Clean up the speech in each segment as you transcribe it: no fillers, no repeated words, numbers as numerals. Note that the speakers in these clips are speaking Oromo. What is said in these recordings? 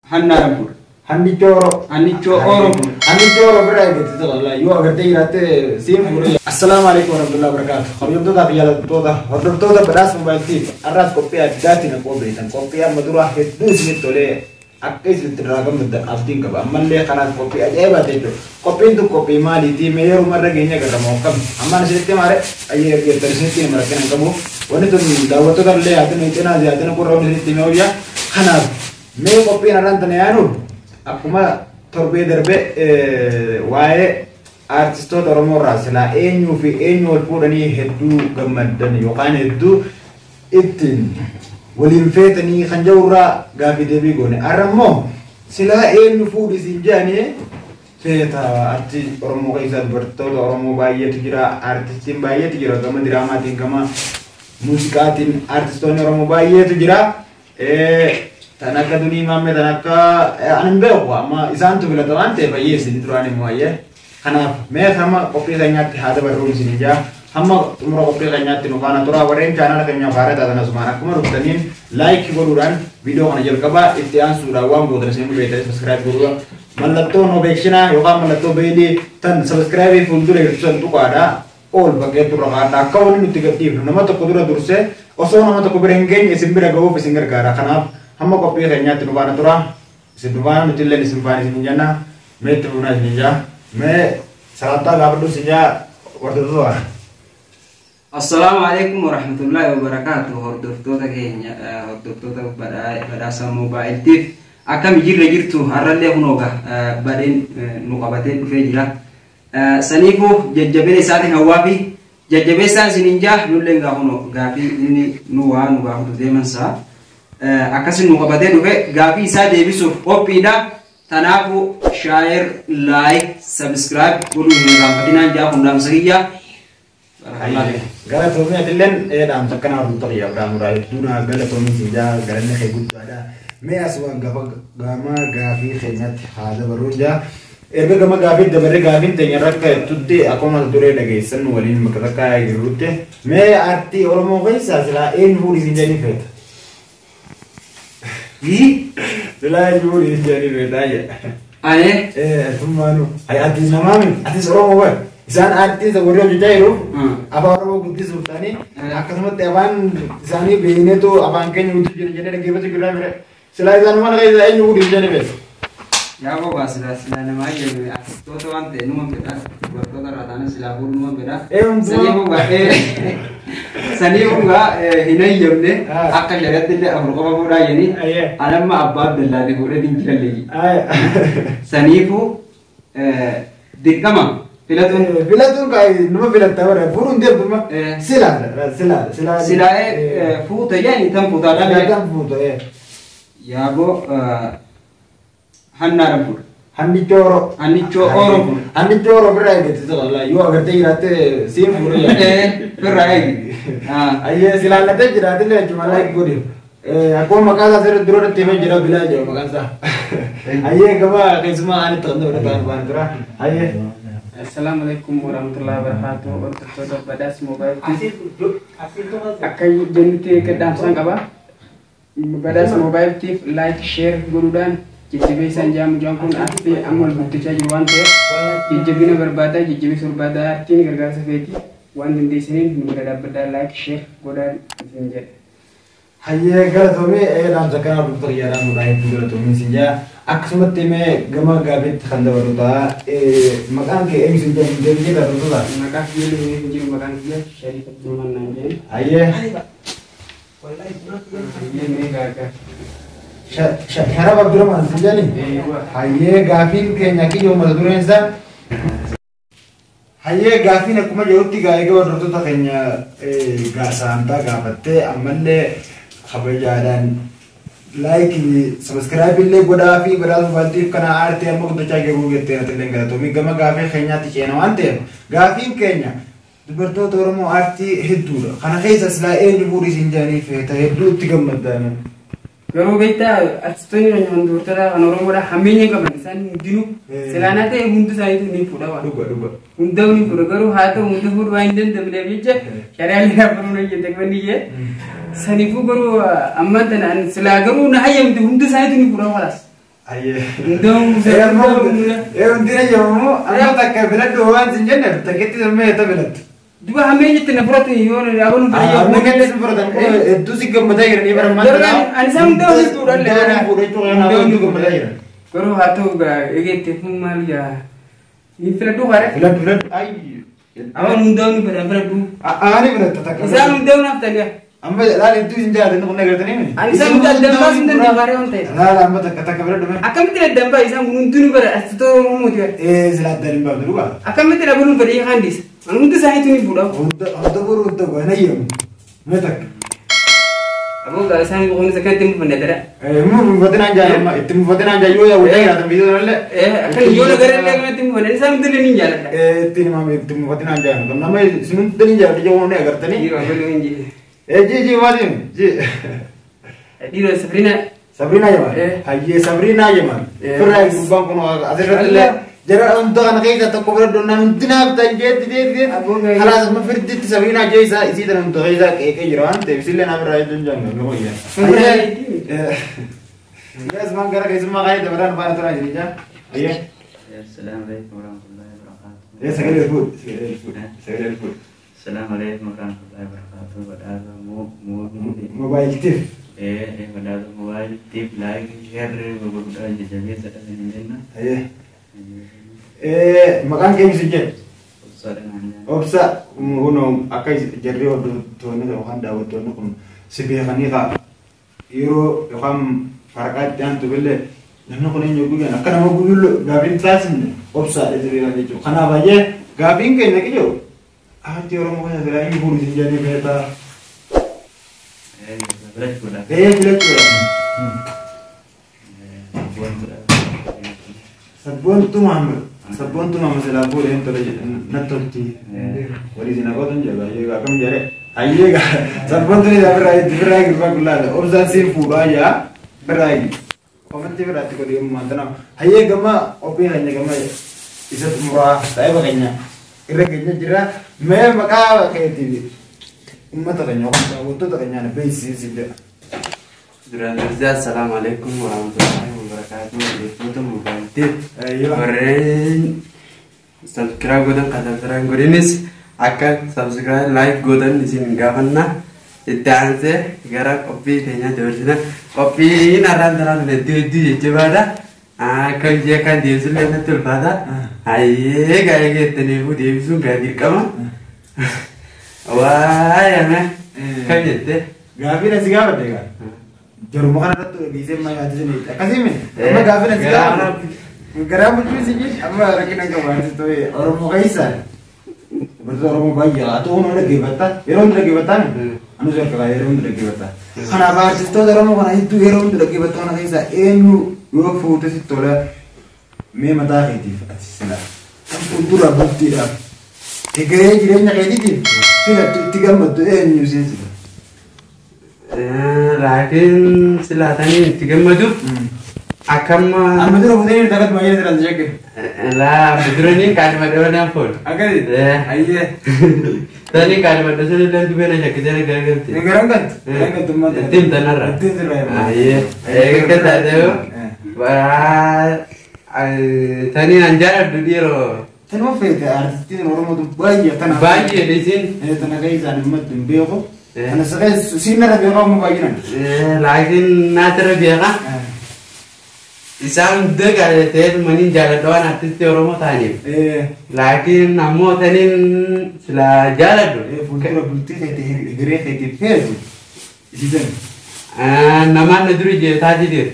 Hanna Rampur. Handi Choro Bray, you are the same. Assalamu alaikum warahmatullahi wabarakatuh. Khamiyum toda fiyala toda, hodor toda beras mobile TV. Arras kopi at dati na kopi tan kopi at madura het dus mitole. Akkais litragam da abdin ka ba malle khanas kopi at eba tejo. Kopi tu kopi mali ti mayor marra genya ka mo kam. Amman sette mare aye ke tarsiti mara kan kamu. Wani to dawato kar le atene itena atene ko rawni sette me hoya. Khanas me kopi na ran tan yanu. Akuma torbe derbe wae artistoota Oromoo irraa silaa eenyuu fi eenyu wal fuudhanii hedduu gammadan yookaan hedduu ittiin waliin feetanii kan jirurraa gaaffii deebii goone. Arrammoo silaa eenyu fuudhisiin jedhanii feeta arti Oromoo keessaa dubartoota Oromoo baay'eetu jira, artistiin baay'eetu jira, gama diraamaatiin gama muuziqaatiin artistoonni Oromoo baay'eetu jira. Tan akka Dunii Maammee tan akka ani beeku amma isaantu filata waan ta'eef hiyyeessini turaan immoo ayyee. Kanaaf mee hamma qophii keenyaatti haa dabarruun isin ijaa hamma xumura qophii keenyaatti nu faana tura warreen chaanala keenyaaf haaraa taatan asumaan akkuma dhuftaniin laayik godhuudhaan viidiyoo kana jalqabaa itti aansuudhaan waan gootan isin beektan sabiskiraayib godhuudhaan mallattoo nobeekshinaa yookaan mallattoo beelii tan sabiskiraayibii fuuldura hir'isan tuqaadhaa ol bakkee turra kaadhaa akka waliin nutti gadhiifnu nama tokko dura dursee osoo nama tokko bira hin geenye isin bira ga'uuf isin gargaara. Kanaaf hamma qophii keenyaatti nu faana tura isin nu faana nuti illee isin faana isin jenna meetti fuunaa isin ijaa. मैं सलाता गाबडू सिजा वर्तुतो आ अस्सलाम वालेकुम वरहमतुल्लाहि वबरकातुह हordoftoota keenya hordoftoota badhaasa mobaayil tiif akkam jirtu har'allee hunooga badeen nu qabatee dhufee jira saniifuu jajjabeessa isaatiin hawaa fi jajjabeessaan sininjaa nullee gaafuno gaafii inni nu waa nu gaafutu deemansaa akkasin nu qabatee dhufe gaafii isaa deebisuuf qophiidha. Tanafu share, like, subscribe, guru hingga padinaan jaa hundam sahiya. Gara tomi adilen dam sakana runtok ya bram rai tuna gara tomi sija gara ne khay gudda ada me aswa gama gafi khenyat hada baruja erbe gama gafi dabare gafi tenya rakka tudde akoma dure lage san walin makraka yurute me arti Oromo gaisa sila en huri sinjani fet Selain juri jadi bedanya. Ane? Tumanu. Ay artis namamin, artis Oromo kan. Isan artis sebenarnya juga itu. Apa Oromo kunci sultani? Akan semua teman isani begini tuh apa angkanya untuk jadi lagi betul kira kira. Selain isan mana kayak saya juri jadi bed. Ya kok bahas selain nama aja. Tuh ante numan beda. Buat tuh ratanya silahur numan beda. Sani bunga hinai yomne akka jagat dille amruqa bura yani alamma abba abdullahi bura dinjira legi sani fu dikama filatun kai numa filatta wara burun de buma sila fu tayani tam fu tada ya go hanna rampur Handi Choro Bray, you are getting at the same for aye silala te jira dile jumala gori ako makasa sir duro te me jira bila jo makasa aye gaba kisma ani tondo ban bandra aye Assalamualaikum warahmatullahi wabarakatuh hordoftoota badhaasa mobaayil akka jennutti keddaamsaan qaba badhaasa mobaayil tiif like share godhuudhaan jajjabeessaan jaamu kun arti ammal guddichaa jiru waan ta'eef jajjabina barbaada jajjabeessa barbaada artiin gargaarsa feeti waan dandeessaniin nu bira dhaabbadhaa like share godhaan isin jedhe. Hayyee gara toomee dhaan sakkanaa dhufta xiyyaadhaan nudhaan hedduu gara toomee isin jaa akkasumatti mee gama gaafiitti kan dabaluudha maqaan kee eenyu isin jedhu deemnee dabaluudha. Maqaan kiyya hin jiru maqaan kiyya Shariif Abdulman naan jedhe. Hayyee. Hayyee mee gaagaa. Sharaf Abdulman isin jedhani. Hayyee gaafiin keenya kiyya uummata dureen isaa. Hayyee gaafiin akkuma jirutti gaa'ee hordoftoota keenya saantaa gaafattee ammallee kabajaadhaan laayikii sabiskiraayib illee godhaa fi badhaasa mobaayiltiif kana aartee amma guddachaa jiruu jettee illee galatoomii gama gaafii keenyaatti ceena waan ta'eef gaafiin keenya dubartoota Oromoo aartii hedduudha. Kana keessa silaa eenyu fuudhii isin jedhanii feeta hedduu itti gammaddan. Garuu beektaa artistoonni dubartoota kan Oromoodhaa hammeenya qaban isaan hundinuu silaanaa ta'e hundi isaaniitu ni fuudha waan. Hunda ni fuudha garuu haa ta'u hunda fuudhu waan hin dandamneef jecha shari'aan laafaruun hojjete qabaniyyee saniifuu garuu ammaan tanaan silaa garuu na hayyamte hundi isaaniitu ni fuudha walaas. Aye. Ndong Undina jamu amma takka bilad waan sinjenne taketti samme ta bilad. Duba hamee jettee na furatu yoon abon Amma kenne sifuratan ko eddu si gammada jirani bara man. Ani sam daw ni turan le. Daw ni gammada jirani. Koro hatu ga egete fun mal ya. Ni filadu gare. Bilad ay. Awan daw ni pada filadu. Ani bilad takka. Isam daw na taliya. Amma laali tu sinja den ko nagartani ni. Ani sam daw damba sindan gare onte. Laala amma takka bilad me. Akam tira damba isam nguntunu bara asto mo dia. Silat dalim ba dulu ba. Akam tira bulun bari handis. Anuntu sahi tu ni budak. Untuk buru untuk gua nayem. Metak. Abu ga sami ko ni sakan tim pande dara. Mu boten anja ma tim boten anja yo ya udah ya video lalle. Akan yo na gare le tim pande sam tu ni jala. Tin ma tim boten anja kam nama sunun tin ja de jo ne agar tani. Diro belu inji. Ji wadin ji. Diro Sabrina ya ma. Haye Sabrina ya ma. Pernah gubang kono aderat jara untuk anak kita tak kubur donan tinap tanjet dit. Halas ma fir dit Sabrina jaisa isi dan untuk jaisa ke jiran te bisile na rai dunjang no ya. Yes man gara ke semua kaya depan pada tuan ini ja. Aye. Assalamualaikum warahmatullahi wabarakatuh. Ya sekali food. Assalamualaikum warahmatullahi wabarakatuh. Pada Mobile tip. pada mobile tip like share beberapa jadi saya ini. Aye. Makan game sejak. Opsa uno akai jadi waktu tuan itu kan dah waktu itu pun sebiarkan ni kak. Iro yakam farakat yang tu bela. Jangan kau ni juga kan. Akan nama gulu gabin kelas ni. Opsa itu dia itu. Karena apa je? Gabin ke nak jo. Hati orang mana sekarang ini buru sejak ni berita. Berat pula. Berat pula. Sabun tu mama sila boleh entah natorti. Wali sini kau tu jaga, jaga kami jare. Aye ga, sabun tu ni dah berai beragam. Opsa simple aja, berai. Komen tu berai tu kau dia mantap. Aye gama, opi hanya gama. Isat murah, saya bagainya. Kira-kira jira, मैं मका कहती थी उम्मत का न्यों का वो तो कहीं ना बेसी सीधे Duranda assalamualaikum warahmatullahi wabarakatuh. Itu mobil tip. Ayo. Orang subscribe godan kata terang gorinis akan subscribe like godan di sini gawana. Itan se gara kopi tehnya jauhnya kopi naran di coba dah. Kan dia kan dia sudah betul pada. Aye gaya gitu nih bu dia bisa gadir kamu. Wah ya mah. Kan gitu. Gavi nasi gava dega. Jarum makan ada tu di sini mana ada sini. Kasih min. Amma gavi nasi gava. Garam betul sih. Amma rakin angka banget tu. Orang mau kaisa. Betul orang mau bayar. Atau orang lagi bata. Orang lagi bata. Anu saya kira orang lagi bata. Karena apa? Situ orang mau kana itu orang lagi bata orang kaisa. Yo foto si tola me mata hiti asisna untuk bukti dah tegere jirenya kayak gitu sudah tiga matu new sense lakin silatani tiga matu akam amadu budeni dapat bayar dalam jaga lah budroni kan madu na phone agar aye tani kan madu sele dan juga na jaga jara garganti garang tumma tim tanara aye kata deu wah tani anjara dudiro tani mau fete arti orang mau bayar tanah bayar di sini tanah kayak sana matu bego tanah sekarang sini ada orang mau bayar lakin natra biaka isam dega tel manin jala doan artis orang mau tani lakin namo tani sila jala do futura bukti kayak gere kayak fete isi nama naduri je tadi dir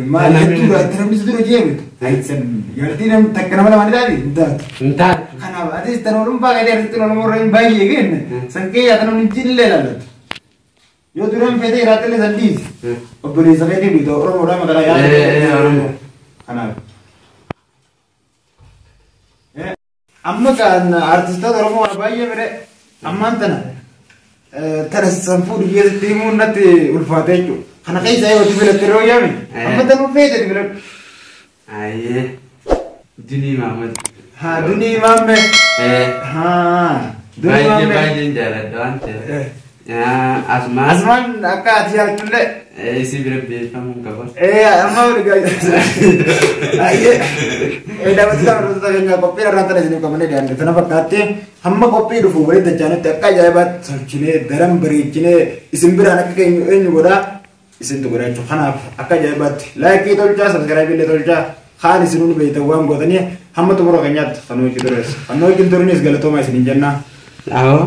ما نتورا ترى بس تورا جيبت هايتسن يارتي نم تكنا ملا ماني داري انت خنا أديس تنورم باقي داري تنورم ورين باي يجين سنكي يا تنورم نجيل لالت يو تورم فيدي راتلي سنديس وبني سكيتي بيتو أورم أورم كذا يا أورم خنا أما كان أرتيستا أورم أورم باي يمرة أما أنتنا ترى سنفور يزتيمون نتي والفاتيجو أنا كيس أيوة تبي تروي يا من أما تنو فيت تبي أيه دني مامد ها دني مامد ها دني مامد باي جالد دوان يا أسمان أكاد يا كله isi bira beekamu qaba. Amma dapat kita kayaknya kopi rata di sini kemana dia anda kenapa kate hamma kopi itu favorit dan jangan terka jabat cine dalam beri cine isim bira anak kayak ini boda isim tu boda cokana akka jabat like itu aja subscribe itu aja khani sinu be itu uang buat ini hamma tu boda kanyat kanu itu terus kanu itu terus galato masih ninjana. Tahu.